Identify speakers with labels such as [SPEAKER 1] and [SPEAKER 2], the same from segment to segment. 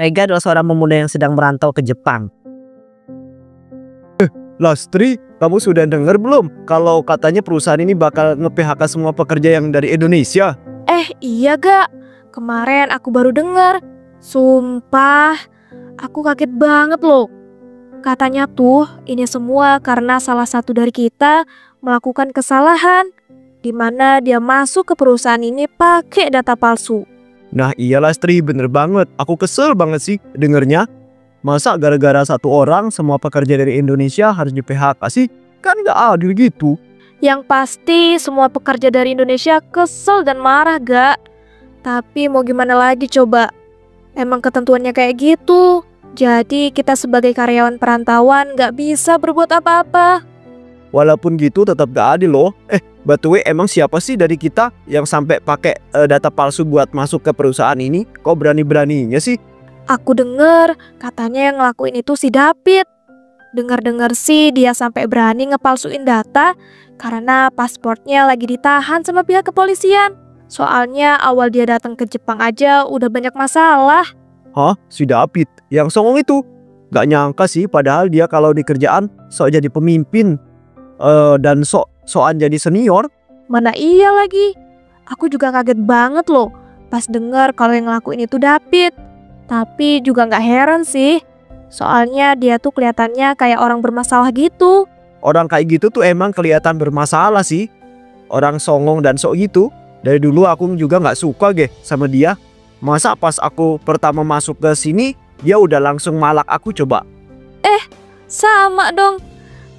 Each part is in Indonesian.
[SPEAKER 1] Rega adalah seorang pemuda yang sedang merantau ke Jepang.
[SPEAKER 2] Lastri, kamu sudah dengar belum kalau katanya perusahaan ini bakal nge-PHK semua pekerja yang dari Indonesia?
[SPEAKER 3] Iya gak? Kemarin aku baru dengar. Sumpah, aku kaget banget loh. Katanya tuh ini semua karena salah satu dari kita melakukan kesalahan, di mana dia masuk ke perusahaan ini pakai data palsu.
[SPEAKER 2] Nah iya Lastri, bener banget. Aku kesel banget sih dengernya. Masa gara-gara satu orang semua pekerja dari Indonesia harus di PHK sih? Kan gak adil gitu.
[SPEAKER 3] Yang pasti semua pekerja dari Indonesia kesel dan marah gak? Tapi mau gimana lagi coba? Emang ketentuannya kayak gitu. Jadi kita sebagai karyawan perantauan gak bisa berbuat apa-apa.
[SPEAKER 2] Walaupun gitu tetap gak adil loh. By the way, emang siapa sih dari kita yang sampai pakai data palsu buat masuk ke perusahaan ini? Kok berani-beraninya sih?
[SPEAKER 3] Aku denger katanya yang ngelakuin itu si David. Dengar-dengar sih dia sampai berani ngepalsuin data karena pasportnya lagi ditahan sama pihak kepolisian. Soalnya awal dia datang ke Jepang aja udah banyak masalah.
[SPEAKER 2] Hah? Si David? Yang songong itu? Gak nyangka sih, padahal dia kalau di kerjaan sok jadi pemimpin dan sokan jadi senior.
[SPEAKER 3] Mana iya lagi. Aku juga kaget banget loh pas denger kalau yang ngelakuin itu David. Tapi juga gak heran sih. Soalnya dia tuh kelihatannya kayak orang bermasalah gitu.
[SPEAKER 2] Orang kayak gitu tuh emang kelihatan bermasalah sih. Orang songong dan sok gitu. Dari dulu aku juga gak suka sama dia. Masa pas aku pertama masuk ke sini dia udah langsung malak aku coba.
[SPEAKER 3] Sama dong.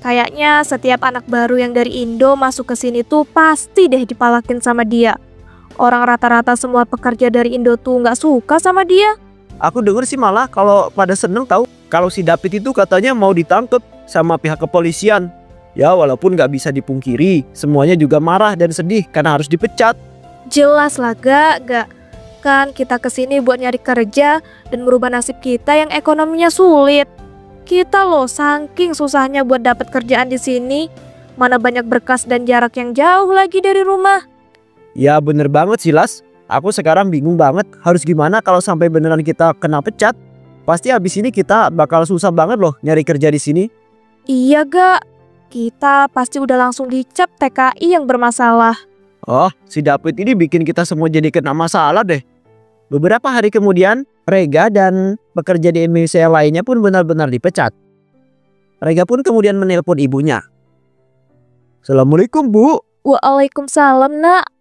[SPEAKER 3] Kayaknya setiap anak baru yang dari Indo masuk ke sini tuh pasti deh dipalakin sama dia. Orang rata-rata semua pekerja dari Indo tuh gak suka sama dia.
[SPEAKER 2] Aku denger sih malah kalau pada seneng tahu kalau si David itu katanya mau ditangkap sama pihak kepolisian. Ya walaupun gak bisa dipungkiri, semuanya juga marah dan sedih karena harus dipecat.
[SPEAKER 3] Jelas lah gak. Kan kita kesini buat nyari kerja dan merubah nasib kita yang ekonominya sulit. Kita loh saking susahnya buat dapat kerjaan di sini. Mana banyak berkas dan jarak yang jauh lagi dari rumah.
[SPEAKER 2] Ya bener banget sih Las. Aku sekarang bingung banget harus gimana kalau sampai beneran kita kena pecat. Pasti habis ini kita bakal susah banget loh nyari kerja di sini.
[SPEAKER 3] Iya gak? Kita pasti udah langsung dicap TKI yang bermasalah.
[SPEAKER 2] Oh, si David ini bikin kita semua jadi kena masalah deh. Beberapa hari kemudian, Rega dan pekerja di Indonesia lainnya pun benar-benar dipecat. Rega pun kemudian menelpon ibunya. Assalamualaikum Bu.
[SPEAKER 3] Waalaikumsalam nak.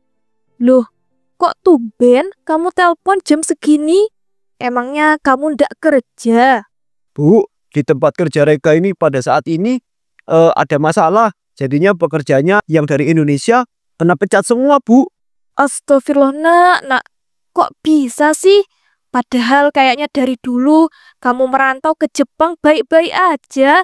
[SPEAKER 3] Loh, kok tumben kamu telepon jam segini? Emangnya kamu ndak kerja?
[SPEAKER 2] Bu, di tempat kerja Rega ini pada saat ini ada masalah. Jadinya pekerjanya yang dari Indonesia kena pecat semua Bu.
[SPEAKER 3] Astagfirullah nak. Kok bisa sih? Padahal kayaknya dari dulu kamu merantau ke Jepang baik-baik aja.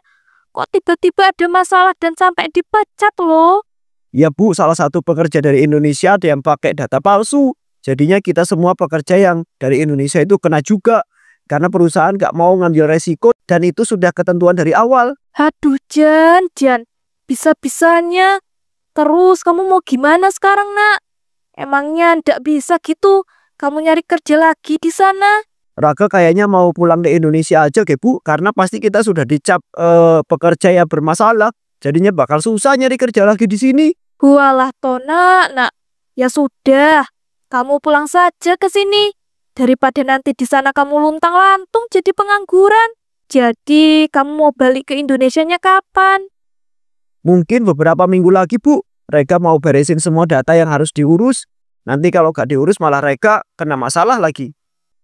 [SPEAKER 3] Kok tiba-tiba ada masalah dan sampai dipecat loh?
[SPEAKER 2] Ya Bu, salah satu pekerja dari Indonesia ada yang pakai data palsu. Jadinya kita semua pekerja yang dari Indonesia itu kena juga. Karena perusahaan gak mau ngambil resiko dan itu sudah ketentuan dari awal.
[SPEAKER 3] Aduh Jan. Bisa-bisanya. Terus kamu mau gimana sekarang nak? Emangnya ndak bisa gitu? Kamu nyari kerja lagi di sana?
[SPEAKER 2] Raga kayaknya mau pulang ke Indonesia aja Bu. Karena pasti kita sudah dicap pekerja yang bermasalah. Jadinya bakal susah nyari kerja lagi di sini.
[SPEAKER 3] Walah Tona, nak. Ya sudah, kamu pulang saja ke sini. Daripada nanti di sana kamu luntang-lantung jadi pengangguran. Jadi kamu mau balik ke Indonesianya kapan?
[SPEAKER 2] Mungkin beberapa minggu lagi Bu. Rega mau beresin semua data yang harus diurus. Nanti kalau gak diurus malah Rega kena masalah lagi.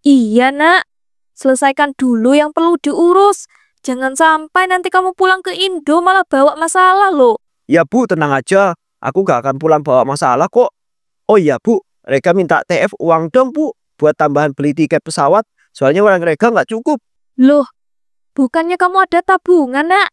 [SPEAKER 3] Iya nak, selesaikan dulu yang perlu diurus. Jangan sampai nanti kamu pulang ke Indo malah bawa masalah loh.
[SPEAKER 2] Ya Bu, tenang aja. Aku gak akan pulang bawa masalah kok. Oh iya Bu, Rega minta TF uang dong Bu. Buat tambahan beli tiket pesawat. Soalnya uang Rega gak cukup.
[SPEAKER 3] Loh, bukannya kamu ada tabungan nak?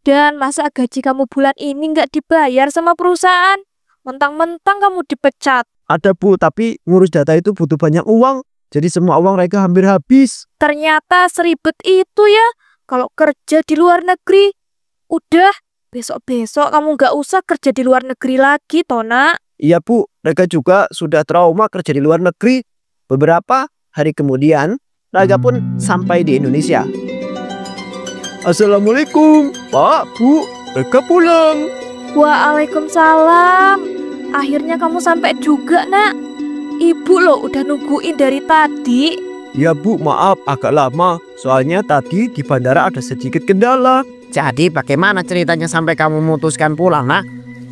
[SPEAKER 3] Dan masa gaji kamu bulan ini gak dibayar sama perusahaan? Mentang-mentang kamu dipecat.
[SPEAKER 2] Ada Bu, tapi ngurus data itu butuh banyak uang. Jadi semua uang Rega hampir habis.
[SPEAKER 3] Ternyata seribet itu ya. Kalau kerja di luar negeri. Udah, besok-besok kamu gak usah kerja di luar negeri lagi, Tona.
[SPEAKER 2] Iya Bu, Rega juga sudah trauma kerja di luar negeri. Beberapa hari kemudian, Raga pun sampai di Indonesia. Assalamualaikum, Pak, Bu, Raga pulang.
[SPEAKER 3] Waalaikumsalam. Akhirnya kamu sampai juga, Nak. Ibu loh udah nungguin dari tadi.
[SPEAKER 2] Ya Bu, maaf agak lama. Soalnya tadi di bandara ada sedikit kendala.
[SPEAKER 1] Jadi bagaimana ceritanya sampai kamu memutuskan pulang, nak?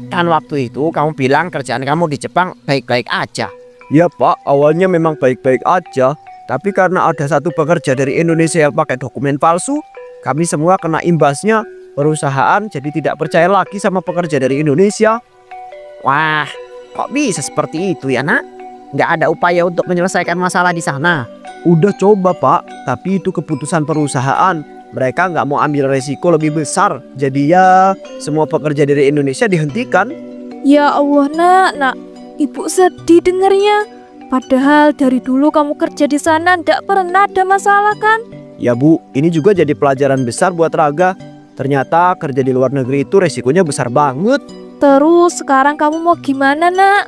[SPEAKER 1] Kan waktu itu kamu bilang kerjaan kamu di Jepang baik-baik aja.
[SPEAKER 2] Ya Pak, awalnya memang baik-baik aja. Tapi karena ada satu pekerja dari Indonesia yang pakai dokumen palsu, kami semua kena imbasnya. Perusahaan jadi tidak percaya lagi sama pekerja dari Indonesia.
[SPEAKER 1] Wah, kok bisa seperti itu ya, nak? Nggak ada upaya untuk menyelesaikan masalah di sana?
[SPEAKER 2] Udah coba Pak, tapi itu keputusan perusahaan. Mereka nggak mau ambil resiko lebih besar. Jadi ya semua pekerja dari Indonesia dihentikan.
[SPEAKER 3] Ya Allah, Nak. Ibu sedih dengarnya. Padahal dari dulu kamu kerja di sana ndak pernah ada masalah kan?
[SPEAKER 2] Ya Bu, ini juga jadi pelajaran besar buat Raga. Ternyata kerja di luar negeri itu resikonya besar banget.
[SPEAKER 3] Terus sekarang kamu mau gimana, Nak?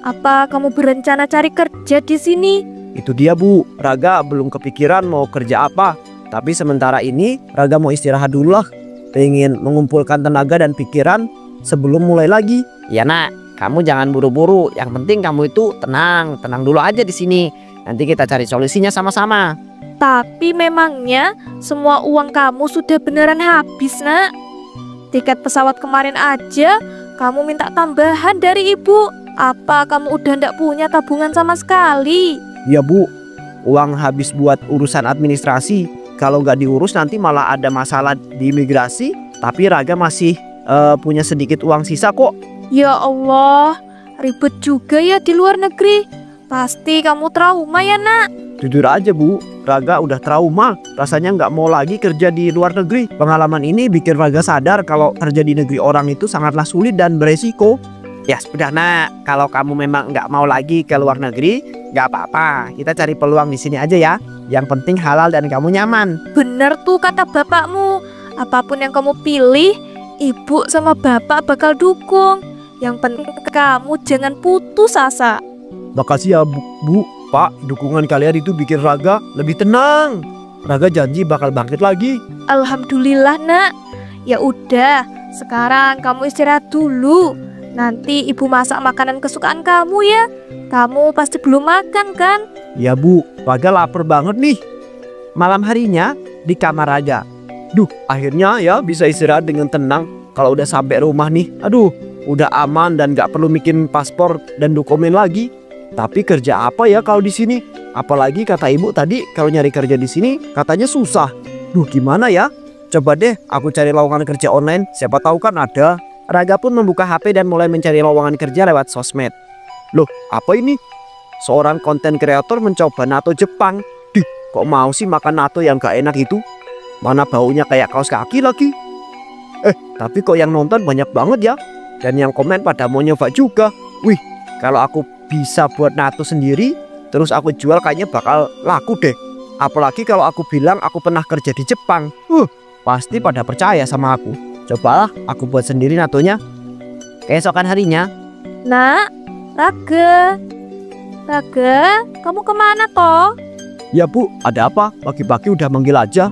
[SPEAKER 3] Apa kamu berencana cari kerja di sini?
[SPEAKER 2] Itu dia Bu, Raga belum kepikiran mau kerja apa. Tapi sementara ini Raga mau istirahat dulu lah. Pengen mengumpulkan tenaga dan pikiran sebelum mulai lagi.
[SPEAKER 1] Ya, nak, kamu jangan buru-buru. Yang penting kamu itu tenang dulu aja di sini. Nanti kita cari solusinya sama-sama.
[SPEAKER 3] Tapi memangnya semua uang kamu sudah beneran habis, Nak? Tiket pesawat kemarin aja kamu minta tambahan dari ibu. Apa kamu udah ndak punya tabungan sama sekali?
[SPEAKER 2] Ya Bu, uang habis buat urusan administrasi. Kalau nggak diurus nanti malah ada masalah di imigrasi. Tapi Raga masih punya sedikit uang sisa kok.
[SPEAKER 3] Ya Allah, ribet juga ya di luar negeri. Pasti kamu trauma ya, Nak?
[SPEAKER 2] Jujur aja Bu, Raga udah trauma. Rasanya nggak mau lagi kerja di luar negeri. Pengalaman ini bikin Raga sadar kalau kerja di negeri orang itu sangatlah sulit dan beresiko.
[SPEAKER 1] Ya sudah, nak, kalau kamu memang nggak mau lagi ke luar negeri, nggak apa-apa. Kita cari peluang di sini aja ya. Yang penting halal dan kamu nyaman.
[SPEAKER 3] Bener tuh kata bapakmu. Apapun yang kamu pilih, ibu sama bapak bakal dukung. Yang penting kamu jangan putus asa.
[SPEAKER 2] Makasih ya Bu, Pak, dukungan kalian itu bikin Raga lebih tenang. Raga janji bakal bangkit lagi.
[SPEAKER 3] Alhamdulillah, Nak. Ya udah, sekarang kamu istirahat dulu. Nanti ibu masak makanan kesukaan kamu ya. Kamu pasti belum makan kan?
[SPEAKER 2] Ya Bu, Raga lapar banget nih. Malam harinya di kamar Raga. Duh, akhirnya ya bisa istirahat dengan tenang. Kalau udah sampai rumah nih, aduh, udah aman dan gak perlu bikin paspor dan dokumen lagi. Tapi kerja apa ya kalau di sini? Apalagi kata ibu tadi kalau nyari kerja di sini katanya susah. Duh, gimana ya? Coba deh aku cari lowongan kerja online. Siapa tahu kan ada. Raga pun membuka HP dan mulai mencari lowongan kerja lewat sosmed. Loh, apa ini? Seorang konten kreator mencoba nato Jepang. Dih, kok mau sih makan nato yang gak enak itu? Mana baunya kayak kaos kaki lagi. Tapi kok yang nonton banyak banget ya. Dan yang komen pada mau nyoba juga. Wih, kalau aku bisa buat nato sendiri, terus aku jual kayaknya bakal laku deh. Apalagi kalau aku bilang aku pernah kerja di Jepang. Pasti pada percaya sama aku. Cobalah aku buat sendiri natonya. Keesokan harinya.
[SPEAKER 3] Nak, Raga, kamu kemana toh?
[SPEAKER 2] Ya Bu, ada apa? Pagi-pagi udah manggil aja.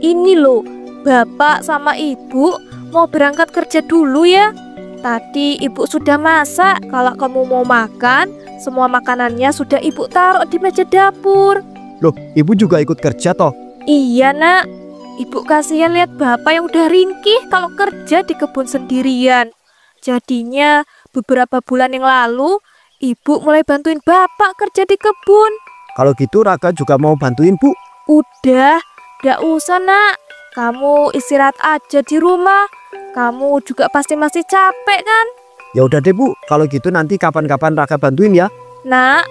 [SPEAKER 3] Ini loh, bapak sama ibu mau berangkat kerja dulu ya. Tadi ibu sudah masak. Kalau kamu mau makan, semua makanannya sudah ibu taruh di meja dapur.
[SPEAKER 2] Loh, ibu juga ikut kerja toh?
[SPEAKER 3] Iya, Nak. Ibu kasihan lihat bapak yang udah ringkih kalau kerja di kebun sendirian. Jadinya beberapa bulan yang lalu, ibu mulai bantuin bapak kerja di kebun.
[SPEAKER 2] Kalau gitu Raga juga mau bantuin Bu.
[SPEAKER 3] Udah, gak usah, Nak. Kamu istirahat aja di rumah. Kamu juga pasti masih capek kan?
[SPEAKER 2] Ya udah deh Bu, kalau gitu nanti kapan-kapan Raga bantuin ya.
[SPEAKER 3] Nak,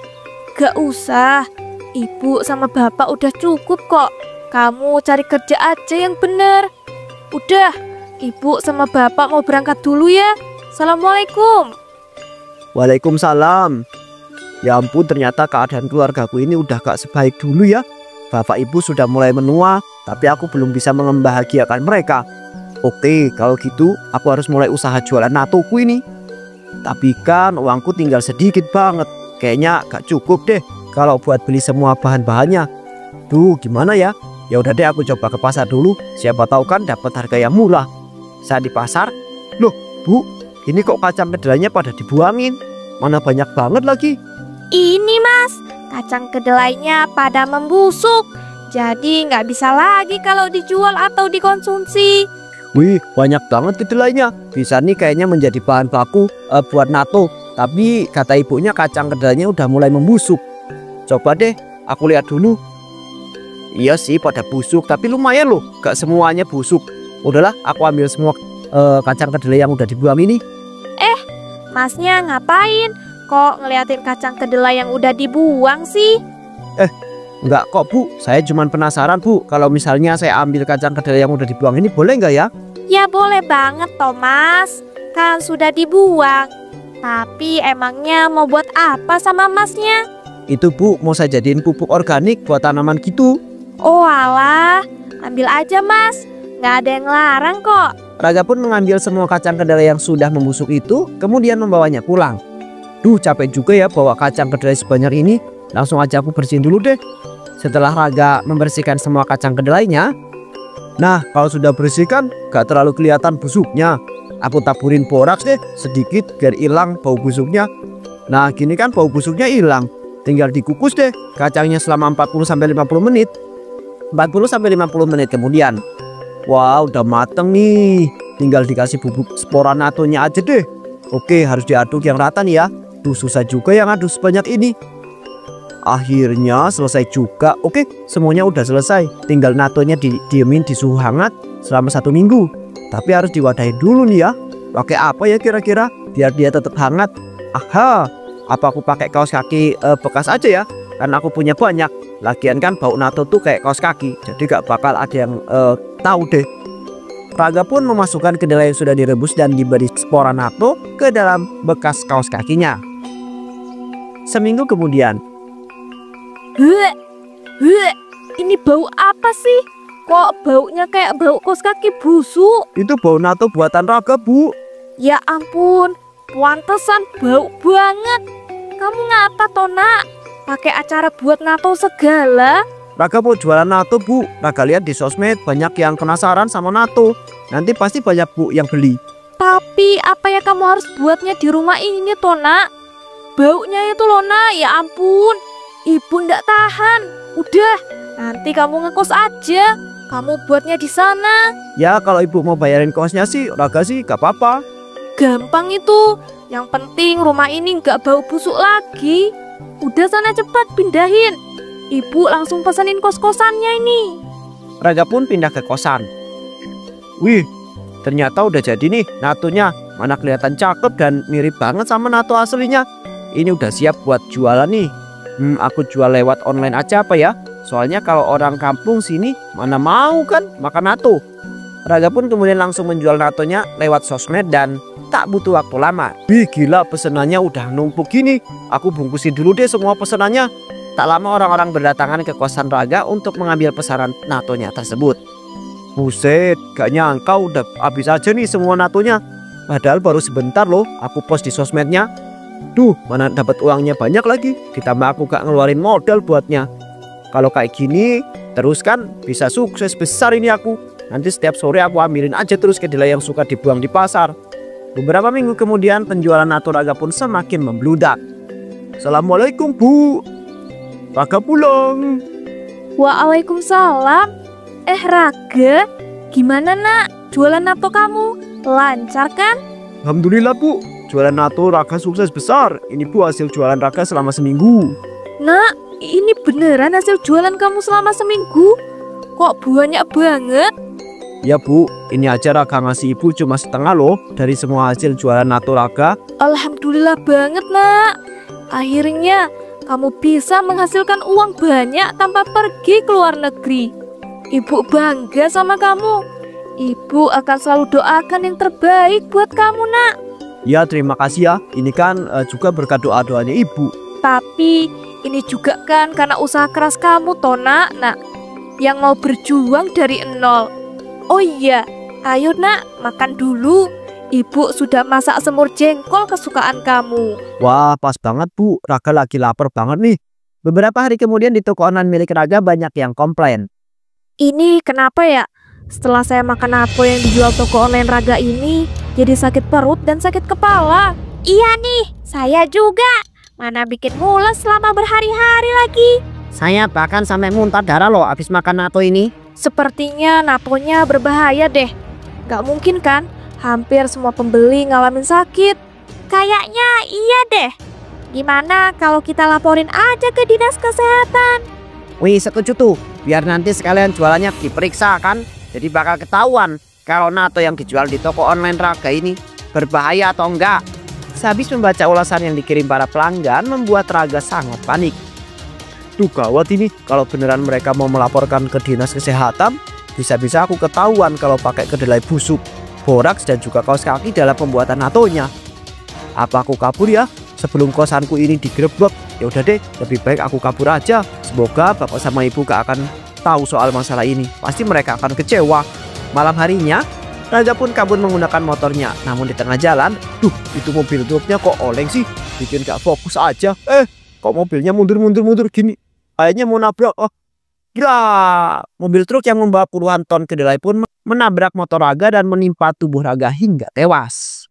[SPEAKER 3] gak usah. Ibu sama bapak udah cukup kok. Kamu cari kerja aja yang bener. Udah, ibu sama bapak mau berangkat dulu ya. Assalamualaikum.
[SPEAKER 2] Waalaikumsalam. Ya ampun, ternyata keadaan keluargaku ini udah gak sebaik dulu ya. Bapak ibu sudah mulai menua, tapi aku belum bisa membahagiakan mereka. Oke, kalau gitu aku harus mulai usaha jualan natoku ini. Tapi kan uangku tinggal sedikit banget. Kayaknya gak cukup deh kalau buat beli semua bahan-bahannya. Duh, gimana ya? Ya udah deh, aku coba ke pasar dulu. Siapa tahu kan dapat harga yang murah. Saat di pasar, loh Bu, ini kok kacang kedelainya pada dibuangin? Mana banyak banget lagi.
[SPEAKER 3] Ini Mas, kacang kedelainya pada membusuk. Jadi nggak bisa lagi kalau dijual atau dikonsumsi.
[SPEAKER 2] Wih, banyak banget kedelainya. Bisa nih kayaknya menjadi bahan baku buat nato. Tapi kata ibunya kacang kedelainya udah mulai membusuk. Coba deh, aku lihat dulu. Iya sih pada busuk, tapi lumayan loh, gak semuanya busuk. Udahlah, aku ambil semua kacang kedelai yang udah dibuang ini.
[SPEAKER 3] Masnya ngapain? Kok ngeliatin kacang kedelai yang udah dibuang sih?
[SPEAKER 2] Enggak kok Bu, saya cuma penasaran Bu. Kalau misalnya saya ambil kacang kedelai yang udah dibuang ini boleh nggak ya?
[SPEAKER 3] Ya boleh banget Thomas, kan sudah dibuang. Tapi emangnya mau buat apa sama Masnya?
[SPEAKER 2] Itu Bu, mau saya jadiin pupuk organik buat tanaman gitu.
[SPEAKER 3] Oh alah, ambil aja Mas, nggak ada yang larang kok.
[SPEAKER 2] Raga pun mengambil semua kacang kedelai yang sudah membusuk itu, kemudian membawanya pulang. Duh, capek juga ya bawa kacang kedelai sebanyak ini. Langsung aja aku bersihin dulu deh. Setelah Raga membersihkan semua kacang kedelainya, nah kalau sudah bersihkan gak terlalu kelihatan busuknya, aku taburin boraks deh sedikit biar hilang bau busuknya. Nah gini kan bau busuknya hilang. Tinggal dikukus deh kacangnya selama 40-50 menit. 40-50 menit kemudian, wah udah mateng nih. Tinggal dikasih bubuk spora natonya aja deh. Oke, harus diaduk yang rata nih ya. Tuh susah juga yang aduk sebanyak ini. Akhirnya selesai juga. Oke, semuanya udah selesai. Tinggal natonya didiemin di suhu hangat selama 1 minggu. Tapi harus diwadahi dulu nih ya. Pakai apa ya kira-kira biar dia tetap hangat? Aha, apa aku pakai kaos kaki bekas aja ya? Karena aku punya banyak. Lagian kan bau nato tuh kayak kaos kaki, jadi gak bakal ada yang tahu deh. Raga pun memasukkan kedelai yang sudah direbus dan diberi spora nato ke dalam bekas kaos kakinya. Seminggu kemudian,
[SPEAKER 3] Ini bau apa sih? Kok baunya kayak bau kaos kaki busuk?
[SPEAKER 2] itu bau nato buatan Raga Bu.
[SPEAKER 3] Ya ampun, pantesan bau banget. Kamu ngapa Tona? Pakai acara buat nato segala?
[SPEAKER 2] Raga mau jualan nato Bu. Raga lihat di sosmed banyak yang penasaran sama nato. Nanti pasti banyak Bu yang beli.
[SPEAKER 3] Tapi apa ya kamu harus buatnya di rumah ini Tona? Baunya itu Lona, ya ampun. Ibu ndak tahan. Udah, nanti kamu ngekos aja. Kamu buatnya di sana.
[SPEAKER 2] Ya kalau ibu mau bayarin kosnya sih Raga sih gak apa-apa.
[SPEAKER 3] Gampang itu. Yang penting rumah ini nggak bau busuk lagi. Udah sana cepat pindahin. Ibu langsung pesenin kos-kosannya ini.
[SPEAKER 2] Raga pun pindah ke kosan. Wih, ternyata udah jadi nih natonya. Mana kelihatan cakep dan mirip banget sama nato aslinya. Ini udah siap buat jualan nih. Aku jual lewat online aja apa ya? Soalnya kalau orang kampung sini mana mau kan makan nato. Raga pun kemudian langsung menjual natonya lewat sosmed dan tak butuh waktu lama. Wih gila, pesenannya udah numpuk gini. Aku bungkusin dulu deh semua pesenannya. Tak lama orang-orang berdatangan ke kosan Raga untuk mengambil pesanan natonya tersebut. Buset, gak nyangka udah habis aja nih semua natonya. Padahal baru sebentar loh aku post di sosmednya. Duh, mana dapat uangnya banyak lagi. Ditambah aku gak ngeluarin modal buatnya. Kalau kayak gini terus kan bisa sukses besar ini aku. Nanti setiap sore aku ambilin aja terus kedelai yang suka dibuang di pasar. Beberapa minggu kemudian penjualan nato Raga pun semakin membludak. Assalamualaikum Bu. Raga pulang.
[SPEAKER 3] Waalaikumsalam. Raga, gimana nak? Jualan nato kamu lancar kan?
[SPEAKER 2] Alhamdulillah Bu. Jualan nato Raga sukses besar. Ini Bu hasil jualan Raga selama seminggu.
[SPEAKER 3] Nak, ini beneran hasil jualan kamu selama seminggu? Kok banyak banget?
[SPEAKER 2] Ya Bu, ini aja Raga ngasih Ibu cuma setengah loh dari semua hasil jualan nato Raga.
[SPEAKER 3] Alhamdulillah banget nak. Akhirnya kamu bisa menghasilkan uang banyak tanpa pergi ke luar negeri. Ibu bangga sama kamu. Ibu akan selalu doakan yang terbaik buat kamu nak.
[SPEAKER 2] Ya terima kasih ya. Ini kan juga berkat doa-doanya Ibu.
[SPEAKER 3] Tapi ini juga kan karena usaha keras kamu Tona nak, yang mau berjuang dari nol. Oh iya, ayo nak makan dulu. Ibu sudah masak semur jengkol kesukaan kamu.
[SPEAKER 2] Wah pas banget Bu, Raga lagi lapar banget nih.
[SPEAKER 1] Beberapa hari kemudian di toko online milik Raga banyak yang komplain.
[SPEAKER 3] Ini kenapa ya? Setelah saya makan nato yang dijual toko online Raga ini, jadi sakit perut dan sakit kepala. Iya nih, saya juga. Mana bikin mules selama berhari-hari lagi.
[SPEAKER 1] Saya bahkan sampai muntah darah loh habis makan nato ini.
[SPEAKER 3] Sepertinya natonya berbahaya deh. Gak mungkin kan? Hampir semua pembeli ngalamin sakit. Kayaknya iya deh. Gimana kalau kita laporin aja ke dinas kesehatan?
[SPEAKER 1] Wih, setuju tuh. Biar nanti sekalian jualannya diperiksa kan. Jadi bakal ketahuan kalau nato yang dijual di toko online Raga ini berbahaya atau enggak. Sehabis membaca ulasan yang dikirim para pelanggan membuat Raga sangat panik.
[SPEAKER 2] Duh gawat ini, kalau beneran mereka mau melaporkan ke dinas kesehatan, bisa-bisa aku ketahuan kalau pakai kedelai busuk, boraks dan juga kaos kaki dalam pembuatan natonya. Apa aku kabur ya? Sebelum kosanku ini digerebek. Ya udah deh, lebih baik aku kabur aja. Semoga bapak sama ibu gak akan tahu soal masalah ini. Pasti mereka akan kecewa.
[SPEAKER 1] Malam harinya, Raga pun kabur menggunakan motornya. Namun di tengah jalan,
[SPEAKER 2] Itu mobil truknya kok oleng sih? Bikin gak fokus aja. Kok mobilnya mundur gini? Kayaknya mau nabrak. Oh,
[SPEAKER 1] gila! Mobil truk yang membawa puluhan ton kedelai pun menabrak motor Raga dan menimpa tubuh Raga hingga tewas.